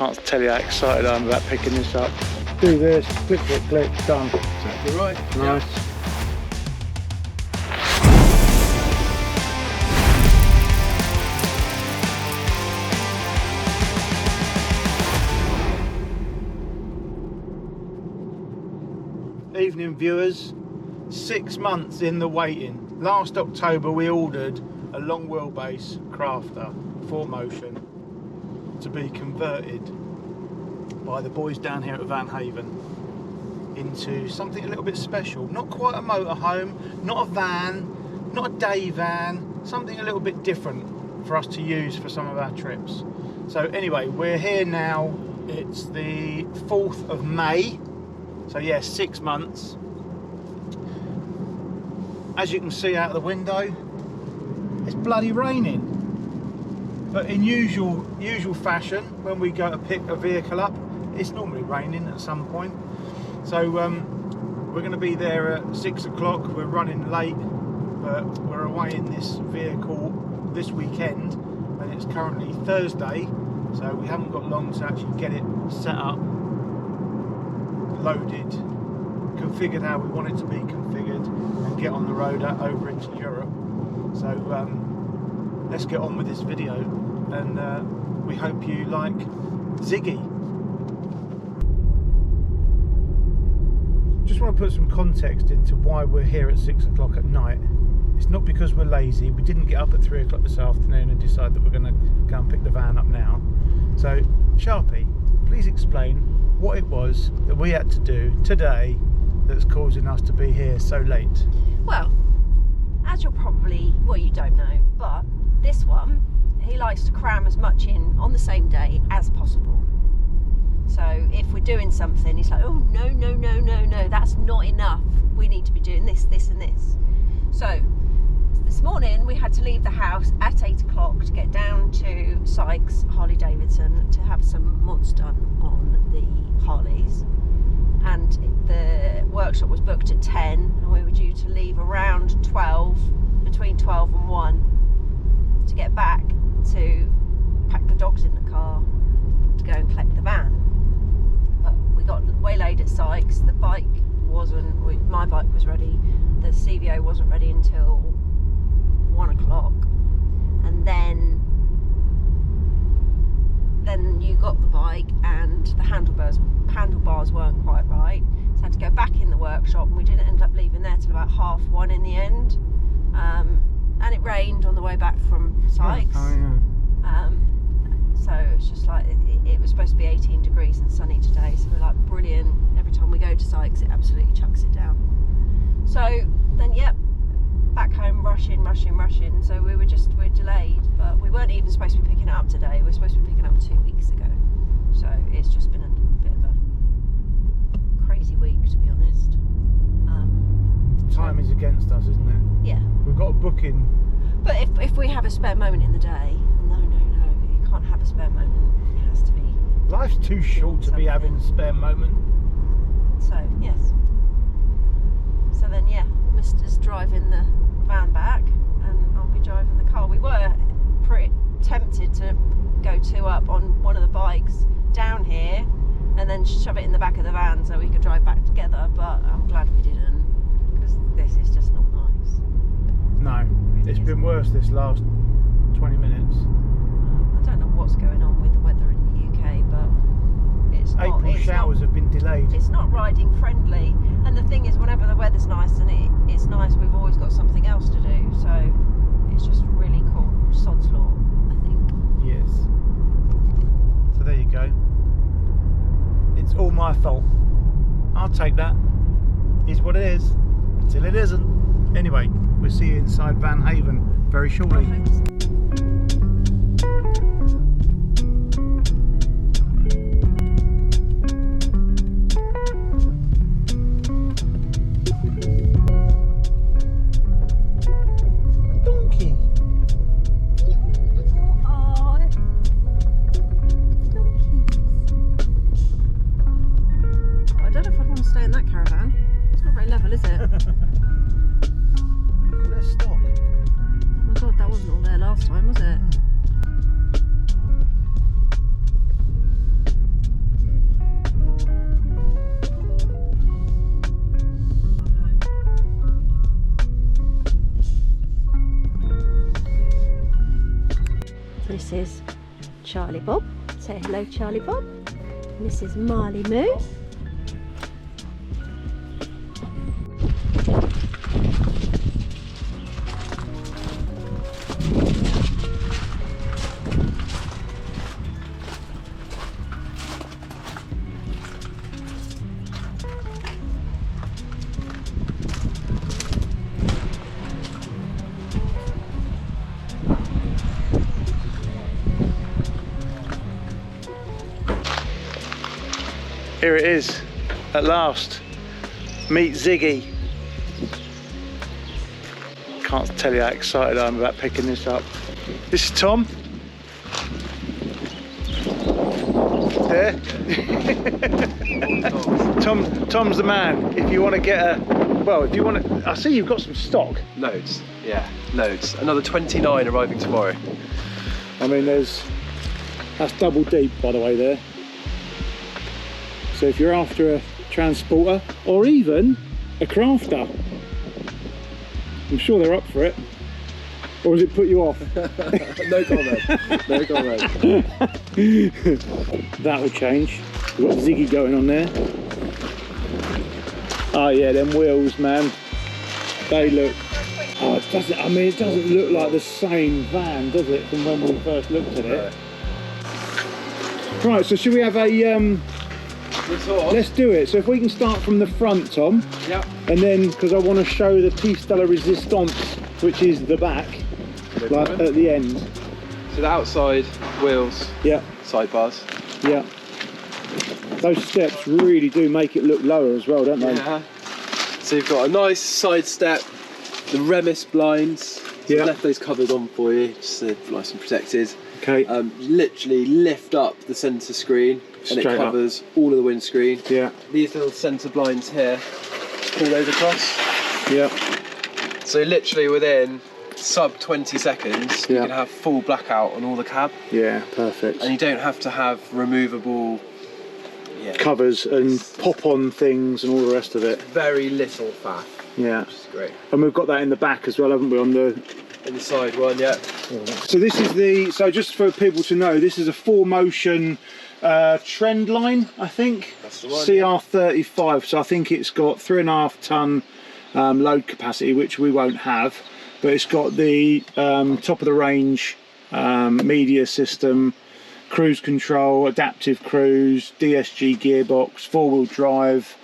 can't tell you how excited I am about picking this up. Do this, click, click, click, done. Exactly right. Nice. Evening viewers, 6 months in the waiting. Last October we ordered a long wheelbase crafter 4Motion to be converted by the boys down here at Van Haven into something a little bit special. Not quite a motorhome, not a van, not a day van, something a little bit different for us to use for some of our trips. So anyway, we're here now. It's the 4th of May. So yeah, 6 months. As you can see out of the window, it's bloody raining. But in usual fashion, when we go to pick a vehicle up, it's normally raining at some point. So we're going to be there at 6 o'clock. We're running late, but we're away in this vehicle this weekend, and it's currently Thursday, so we haven't got long to actually get it set up, loaded, configured how we want it to be configured, and get on the road over into Europe. So let's get on with this video, and we hope you like Ziggy. Just want to put some context into why we're here at 6 o'clock at night. It's not because we're lazy. We didn't get up at 3 o'clock this afternoon and decide that we're going to go and pick the van up now. So Sharpie, please explain what it was that we had to do today that's causing us to be here so late. Well, as you're probably, well, you don't know, but this one, he likes to cram as much in on the same day as possible. So if we're doing something, he's like, oh, no, no, no, no, no, that's not enough. We need to be doing this, this and this. So this morning we had to leave the house at 8 o'clock to get down to Sykes Harley Davidson to have some mods done on the Harleys. And the workshop was booked at 10 and we were due to leave around 12, between 12 and 1 to get back to pack the dogs in the car to go and collect the van. But we got waylaid at Sykes. The bike wasn't, my bike was ready, the CVO wasn't ready until 1 o'clock, and then you got the bike and the handlebars weren't quite right, so I had to go back in the workshop, and we didn't end up leaving there till about 1:30 in the end, and it rained on the way back from Sykes. Oh, yeah. So it's just like it was supposed to be 18 degrees and sunny today, so we're like, brilliant. Every time we go to Sykes it absolutely chucks it down. So then yep, back home rushing. So we're delayed, but we weren't even supposed to be picking it up today. We were supposed to be picking it up 2 weeks ago. So it's just been a bit of a crazy week, to be honest. Time is against us, isn't it? Yeah. We've got a booking. But if we have a spare moment in the day, no, you can't have a spare moment. It has to be. Life's too short to be having a spare moment. So yes. So then yeah, Mister's driving the van back, and I'll be driving the car. We were pretty tempted to go 2 up on one of the bikes down here, and then shove it in the back of the van so we could drive back together. But I'm glad we didn't, because this is just not nice. No, it's been worse this last 20 minutes. I don't know what's going on with the weather in the UK, but it's not. April showers have been delayed. It's not riding friendly, and the thing is, whenever the weather's nice and it's nice, we've always got something else to do. So it's just really cool. Sod's law, I think. Yes. So there you go. It's all my fault. I'll take that. Is what it is, until it isn't. Anyway, we'll see you inside Van Haven very shortly. Perfect. this is Charlie Bob. Say hello, Charlie Bob. And this is Marley Moo. Here it is, at last. Meet Ziggy. Can't tell you how excited I am about picking this up. This is Tom. There. Tom's the man. If you want to get a, well, if you want to, I see you've got some stock. Loads, yeah, loads. Another 29 arriving tomorrow. I mean, that's double deep, by the way, there. So if you're after a transporter or even a crafter, I'm sure they're up for it. Or does it put you off? No comment. No comment. That will change. We've got Ziggy going on there. Oh yeah, them wheels, man. They look. Oh, it doesn't. I mean, it doesn't look like the same van, does it, from when we first looked at it? Right. So should we have a? Let's do it. So if we can start from the front, Tom. Yeah. And then, because I want to show the piece de la resistance, which is the back, like at the end. So the outside wheels. Yeah. Sidebars. Yeah. Those steps really do make it look lower as well, don't they? Yeah. So you've got a nice side step, the Remis blinds. So Yeah. I've left those covers on for you, just so they're nice and protected. Okay. Literally lift up the centre screen. And it Straight covers all of the windscreen. Yeah. These little centre blinds here, pull those across. Yeah. So literally within sub 20 seconds, you Yeah. can have full blackout on all the cab. Yeah, perfect. And you don't have to have removable Covers and pop-on things and all the rest of it. very little faff, Yeah. which is great. And we've got that in the back as well, haven't we, on the... In the side one, yeah. So this is the... So just for people to know, this is a 4Motion trend line, I think. That's the one. CR35. So I think it's got 3.5 ton load capacity, which we won't have. But it's got the top of the range media system, cruise control, adaptive cruise, DSG gearbox, 4-wheel drive.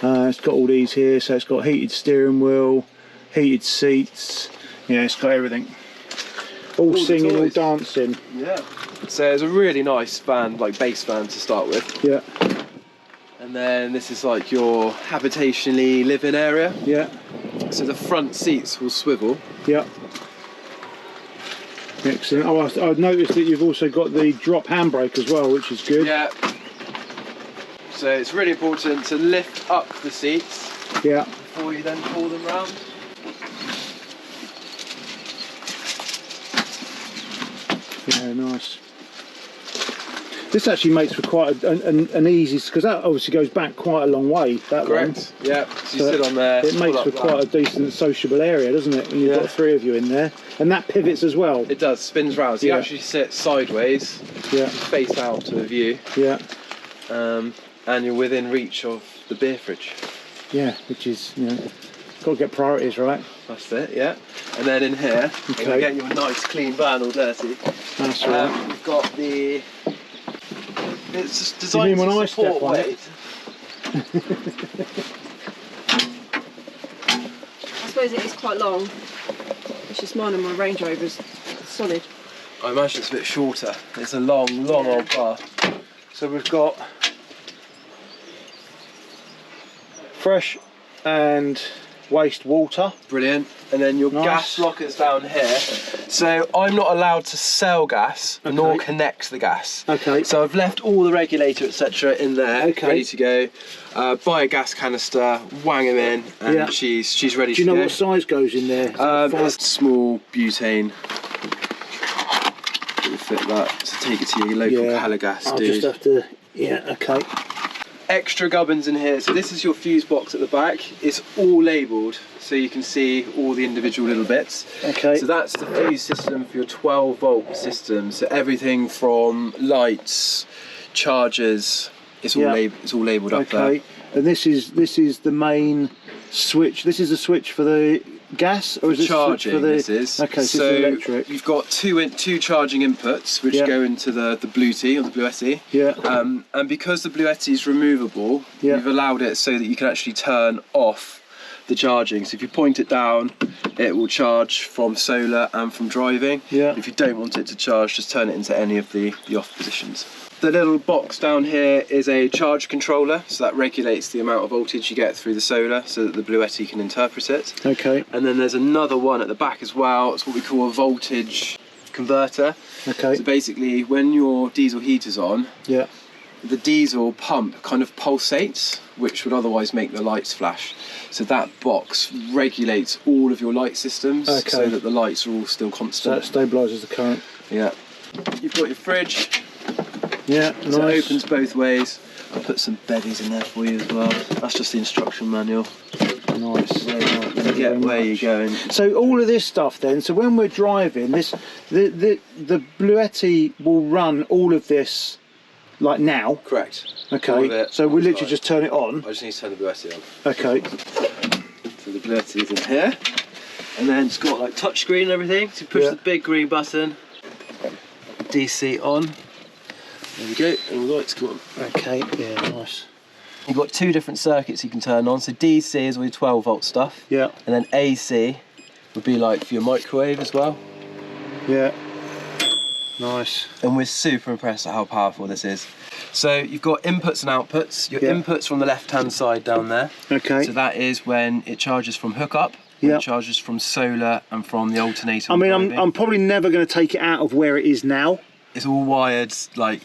It's got all these here, so it's got heated steering wheel, heated seats. Yeah, it's got everything. All singing, all dancing. Yeah. So it's a really nice van, like base van to start with. Yeah. And then this is like your habitationally living area. Yeah. So the front seats will swivel. Yeah. Excellent. Oh, I've noticed that you've also got the drop handbrake as well, which is good. Yeah. So it's really important to lift up the seats Yeah. before you then pull them round. Yeah, nice. This actually makes for quite an easy, because that obviously goes back quite a long way, that Correct. one. Yeah. So you sit on there. It makes pull for up quite a that. decent sociable area, doesn't it, when you've Yeah. got 3 of you in there. And that pivots as well. It does, spins round. So you Yeah. actually sit sideways, Yeah. face out to the view, Yeah. and you're within reach of the beer fridge. Yeah, which is, you know, got to get priorities right. That's it, yeah. And then in here, Okay. you're getting you a nice clean van all dirty. That's right. We've got the... It's just You designed mean when to I support step on it? weight. I suppose it is quite long. It's just mine and my Range Rover's solid. I imagine it's a bit shorter. It's a long old car. So we've got fresh and waste water. Brilliant. And then your Nice. gas lockers down here. So I'm not allowed to sell gas nor Okay. connect the gas. Okay. So I've left all the regulator etc. in there, Okay. ready to go. Buy a gas canister, wang them in, and Yeah. she's ready Do you to know go. what size goes in there? Is it It's small butane. It'll fit that to take it to your local Yeah. Calagas, I'll dude. just have to, yeah, okay. extra gubbins in here. So this is your fuse box at the back. It's all labelled, so you can see all the individual little bits. Okay. So that's the fuse system for your 12-volt system. So everything from lights, chargers, it's all labelled up there. Okay. And this is the main switch. This is the switch for the gas, or is this charging? for the? This is. Okay, so so it's electric. you've got two charging inputs which go into the Bluetooth or the Bluetti. Yeah. And because the Bluetti is removable, you've allowed it so that you can actually turn off the charging. So if you point it down, it will charge from solar and from driving. Yeah. If you don't want it to charge, just turn it into any of the off positions. The little box down here is a charge controller, so that regulates the amount of voltage you get through the solar so that the Bluetti can interpret it. Okay. And then there's another one at the back as well. It's what we call a voltage converter. Okay. So basically when your diesel heater's on, the diesel pump kind of pulsates, which would otherwise make the lights flash. So that box regulates all of your light systems so that the lights are all still constant. So that stabilises the current. Yeah. You've got your fridge. Yeah, nice. So it opens both ways. I'll put some bevies in there for you as well. That's just the instruction manual. Nice. To get where you're going. So all of this stuff then, so when we're driving, the Bluetti will run all of this like now? Correct. Okay, so we literally just turn it on? I just need to turn the Bluetti on. Okay. So the Bluetti is in here. And then it's got like touch screen and everything. So you push the big green button, DC on. There we go, and the lights come on. Okay, yeah, nice. You've got two different circuits you can turn on. So DC is all your 12-volt stuff. Yeah. And then AC would be like for your microwave as well. Yeah. Nice. And we're super impressed at how powerful this is. So you've got inputs and outputs. Your inputs from the left-hand side down there. Okay. So that is when it charges from hookup. It charges from solar and from the alternator. I mean, I'm probably never going to take it out of where it is now. It's all wired, like,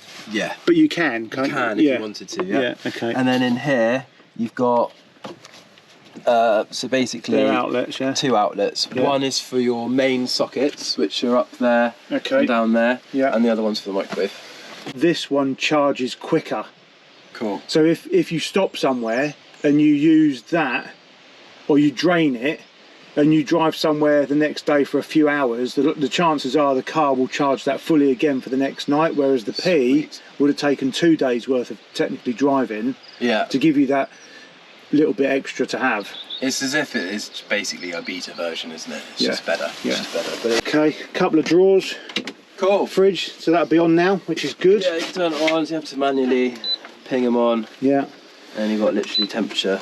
But you can, can't you? If you wanted to, Yeah, okay. And then in here, you've got, so basically... They're outlets, yeah. Two outlets. Yeah. One is for your main sockets, which are up there and down there. Yeah. And the other one's for the microwave. This one charges quicker. Cool. So if you stop somewhere and you use that, or you drain it, and you drive somewhere the next day for a few hours, the chances are the car will charge that fully again for the next night, whereas the P would have taken 2 days worth of technically driving to give you that little bit extra to have. It's as if it is basically a beta version, isn't it? It's just better. Yeah. It's just better. But Okay, couple of drawers. Cool. Fridge, so that'll be on now, which is good. Yeah, you can turn it on, so you have to manually ping them on. Yeah. And you've got literally temperature.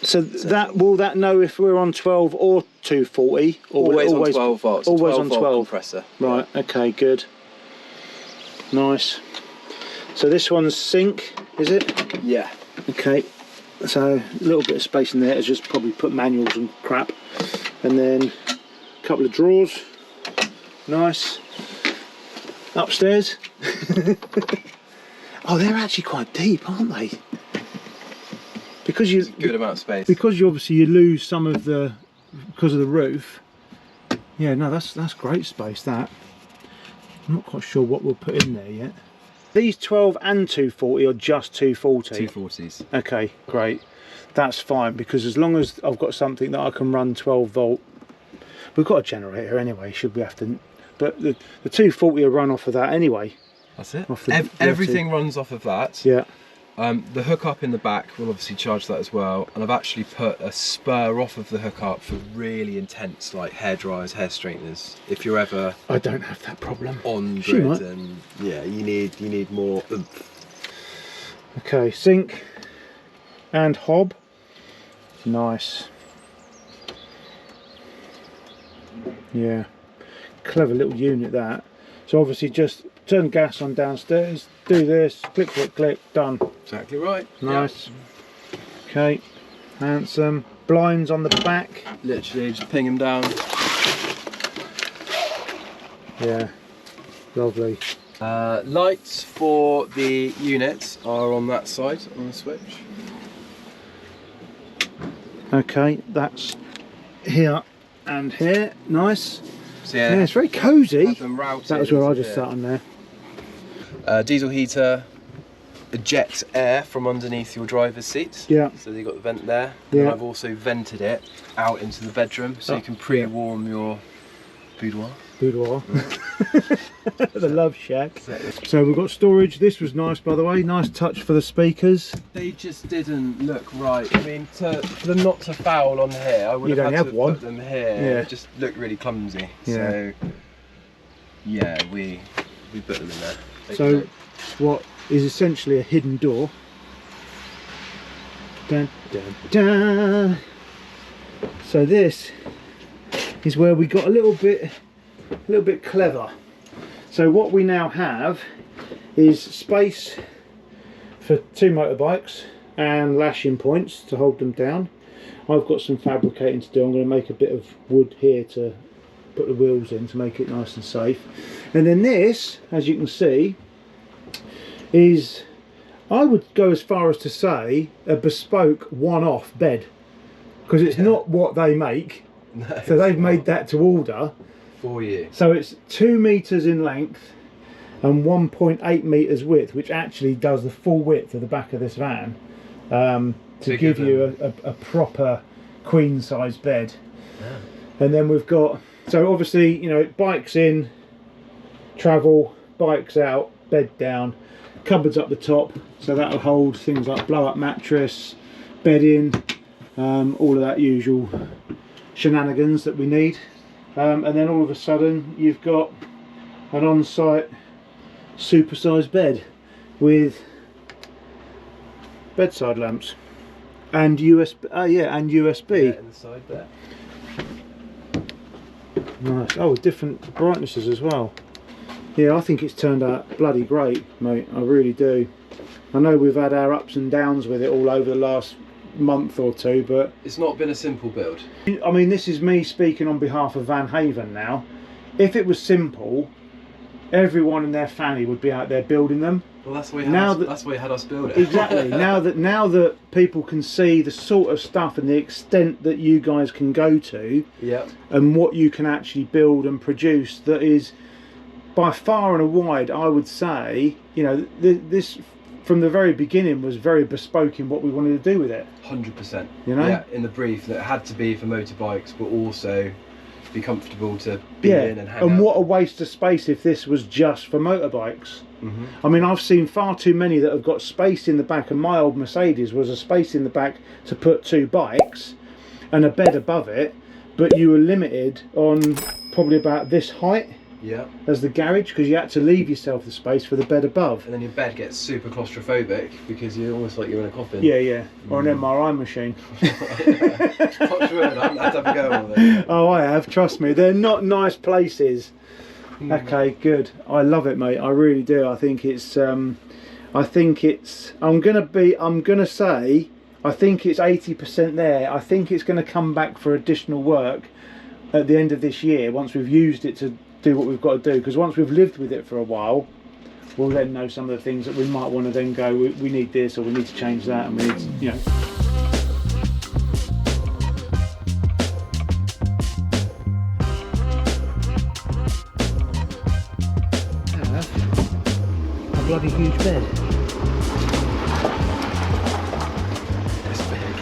So that will that know if we're on 12 or 240? Or always on 12 volts. Always on 12 compressor. Right. Okay. Good. Nice. So this one's sink, is it? Yeah. Okay. So a little bit of space in there to just probably put manuals and crap, and then a couple of drawers. Nice. Upstairs. Oh, they're actually quite deep, aren't they? Because you good amount of space. Because you obviously lose some of the because of the roof. Yeah, no, that's great space. That I'm not quite sure what we'll put in there yet. These 12 and 240 or just 240? 240s. Okay, great. That's fine, because as long as I've got something that I can run 12 volt, we've got a generator anyway. Should we have to? But the 240 will run off of that anyway. That's it. Everything runs off of that. Yeah. The hookup in the back will obviously charge that as well, and I've actually put a spur off of the hookup for really intense, like hair dryers, hair straighteners. If you're ever I don't have that problem on grid, and yeah, you need more oomph. Okay, sink and hob. Nice. Yeah, clever little unit that. So obviously just turn gas on downstairs, do this, click, click, click, done. Exactly right. Nice. Yep. Okay, handsome. Blinds on the back. Literally just ping them down. Yeah, lovely. Lights for the units are on that side on the switch. Okay, that's here and here. Nice. So yeah, it's very cosy. That was where I just sat on there. Diesel heater, eject air from underneath your driver's seats. Yeah. So you've got the vent there. Yeah. And I've also vented it out into the bedroom, so you can pre-warm your boudoir. Boudoir. The love shack. So we've got storage. This was nice, by the way. Nice touch for the speakers. They just didn't look right. I mean, for them not to foul on here, I would You'd have only had have to one. put them here. Yeah. It just looked really clumsy. Yeah. So yeah, we put them in there. So what is essentially a hidden door. Dun, dun, dun. So this is where we got a little bit clever. So what we now have is space for 2 motorbikes and lashing points to hold them down. I've got some fabricating to do. I'm going to make a bit of wood here to put the wheels in to make it nice and safe. And then this, as you can see, is, I would go as far as to say, a bespoke one-off bed, because it's not what they make. No, So they've made that to order for you. So it's 2 meters in length and 1.8 meters width, which actually does the full width of the back of this van, to give you a proper queen size bed. Yeah. And then we've got, so obviously, you know, bikes in, travel, bikes out, bed down, cupboards up the top, so that'll hold things like blow up mattress, bedding, all of that usual shenanigans that we need. And then all of a sudden you've got an on-site supersized bed with bedside lamps and USB. And USB. Yeah, in the side there. Nice. Oh, different brightnesses as well. Yeah, I think it's turned out bloody great, mate. I really do. I know we've had our ups and downs with it all over the last month or two, but it's not been a simple build. I mean, this is me speaking on behalf of Van Haven now. If it was simple, everyone and their family would be out there building them. Well, that's why you had us build it. Exactly. now that people can see the sort of stuff and the extent that you guys can go to, yep, and what you can actually build and produce, that is by far and wide, I would say, you know, this from the very beginning was very bespoke in what we wanted to do with it. 100%. You know? Yeah, in the brief, that it had to be for motorbikes, but also be comfortable to be in and hang out. And what a waste of space if this was just for motorbikes. I mean, I've seen far too many that have got space in the back, and my old Mercedes was a space in the back to put 2 bikes and a bed above it, but you were limited on probably about this height. Yeah. As the garage, because you had to leave yourself the space for the bed above. And then your bed gets super claustrophobic because you're almost like you're in a coffin. Yeah, yeah. Or an MRI machine. Touch wood, I haven't had to have a go with it. Oh, I have, trust me. They're not nice places. Okay, good. I love it, mate. I really do. I think it's I'm gonna say I think it's 80% there. I think it's gonna come back for additional work at the end of this year once we've used it to do what we've got to do, because once we've lived with it for a while, we'll then know some of the things that we might want to then go, we need this, or we need to change that, and we need to, you know. A bloody huge bed. It's big.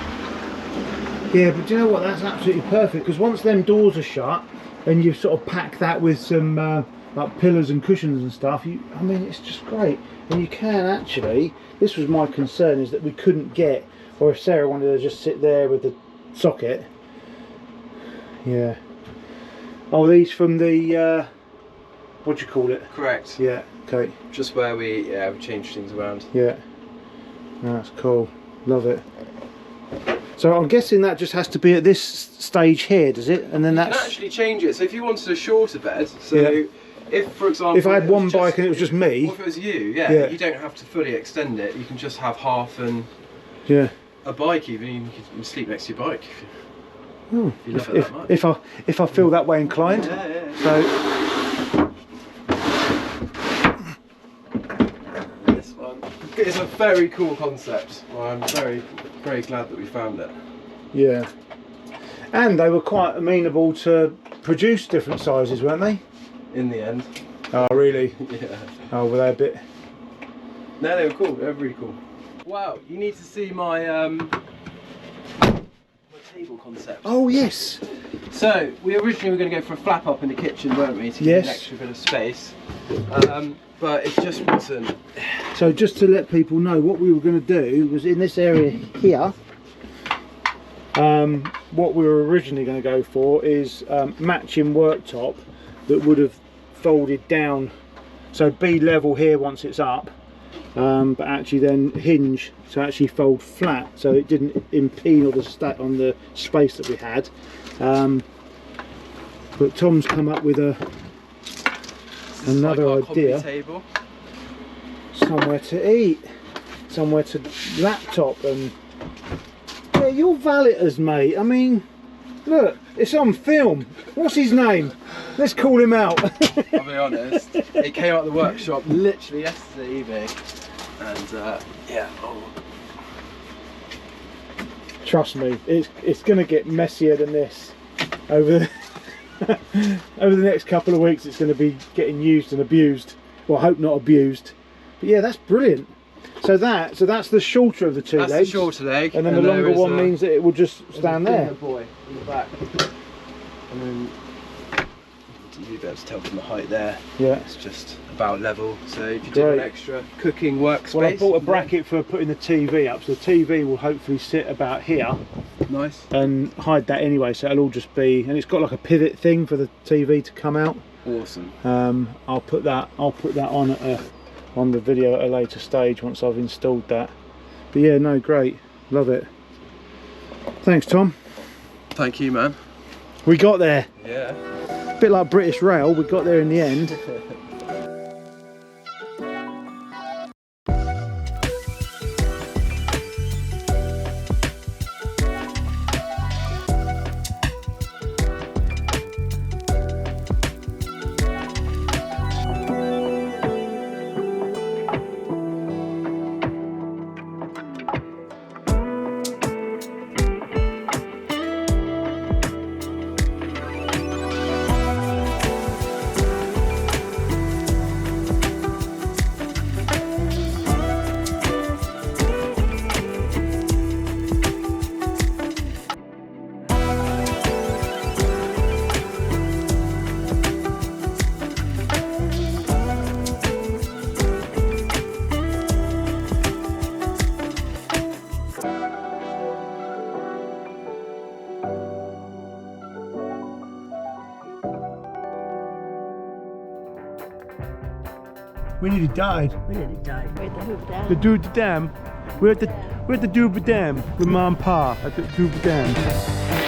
Yeah, but do you know what, that's absolutely perfect, because once them doors are shut and you sort of pack that with some like pillars and cushions and stuff, I mean, it's just great. And you can actually, this was my concern, is that we couldn't get, or if Sarah wanted to just sit there with the socket. Yeah. Oh, these from the what do you call it? Correct. Yeah. Okay. Just where we changed things around. Yeah. That's cool. Love it. So I'm guessing that just has to be at this stage here, does it? And then that's... You can actually change it. So if you wanted a shorter bed, so if, for example... If I had one bike and it was just me... Or if it was you, you don't have to fully extend it. You can just have half and a bike even. You can sleep next to your bike if you love it that much. If I feel that way inclined. So... This one is a very cool concept. I'm very, very glad that we found it. Yeah. And they were quite amenable to produce different sizes, weren't they? In the end. Oh, really? Yeah. Oh, were they a bit... No, they were cool. They were really cool. Wow, you need to see my my table concept. Oh yes. So we originally were going to go for a flap up in the kitchen, weren't we, to Yes. get an extra bit of space. But it just wasn't. So just to let people know, what we were going to do was in this area here. What we were originally going to go for is matching worktop that would have folded down, so be level here once it's up, but actually then hinge to actually fold flat, so it didn't impede on the space that we had. But Tom's come up with another like idea. Table. Somewhere to eat, somewhere to laptop, and yeah, you're valeters, mate. I mean, look, it's on film. What's his name? Let's call him out. I'll be honest, it came out of the workshop literally yesterday evening, and yeah. Oh. Trust me, it's going to get messier than this over over the next couple of weeks. It's going to be getting used and abused. Well, I hope not abused. But yeah, that's brilliant. So that's the shorter of the two legs. That's the shorter leg, and then the longer one means that it will just stand there. Boy in the back, and then you'll be able to tell from the height there. Yeah, it's just about level. So if you do an extra cooking workspace. Well, I bought a bracket for putting the TV up, so the TV will hopefully sit about here. Nice. And hide that anyway, so it'll all just be, and it's got like a pivot thing for the TV to come out. Awesome. I'll put that on the video at a later stage once I've installed that. But yeah, no, great, love it. Thanks, Tom. Thank you, man. We got there. Yeah. A bit like British Rail, we got there in the end. We nearly died. We nearly died. We're at the Hoover Dam. The Hoover Dam. We're at the Hoover Dam with Mum and Pa at the Hoover Dam.